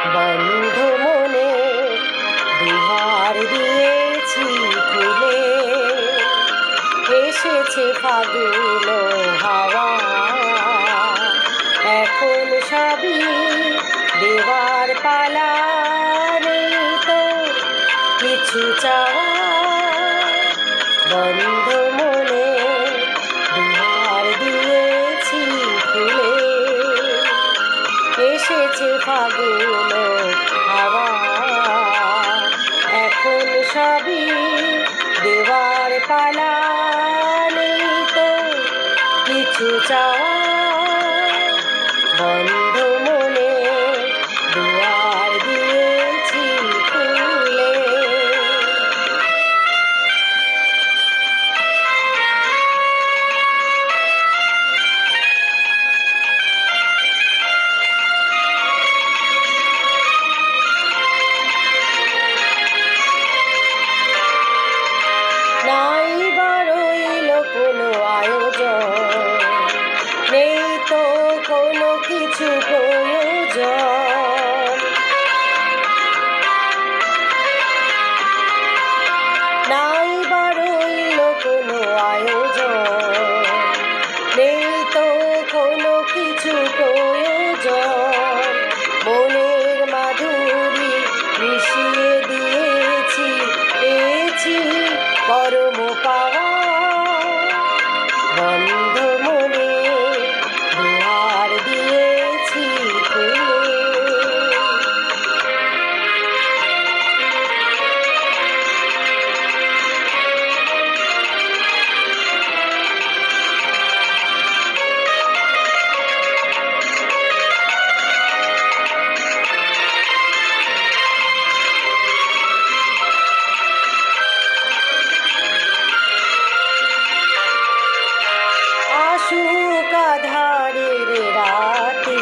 বন্ধ মনে দুহার দিয়েছি খুলে, এসেছে ফাগুন হাওয়া, এখন সবই দেওয়ার পালা, নেই তো কিছু চাওয়া। বন্ধ মনে দুহার দিয়েছি খুলে, এসেছে ফাগুন হাওয়া, এখন সবই দেওয়ার পালা, নেই তো কিছু চাওয়া। বন্ধ মনে দুয়ার দিয়েছি খুলে। নাই বা রইল কোনো আয়োজন, নেই তো কোনো কিছু প্রয়োজন। নাই বা রইল কোনো আয়োজন, নেই তো কোনো কিছু প্রয়োজন। মনের মাধুরী মিশিয়ে দিয়েছি, পেয়েছি পরম পাওয়া। বন্ধ মনে দুয়ার দিয়েছি খুলে। আসুক আঁধারের রাতে,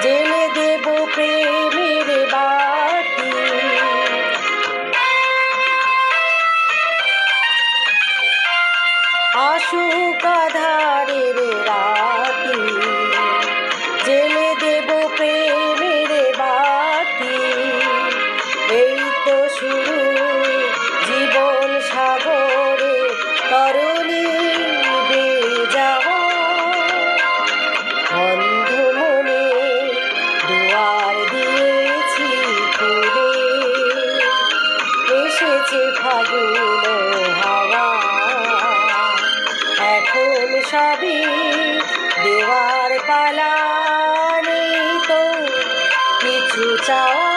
জেলে দেব প্রেমের বাতি। আসুক আঁধারের রাতে, জেলে দেব প্রেমের বাতি। এই তো শুরু জীবন সাগরে তরণী যাওয়া। বন্ধ মনে দুয়ার দিয়েছি খুলে, এসেছে ফাগুন হাওয়া, এখন সবই দেওয়ার পালা, নেই তো কিছু চাওয়া।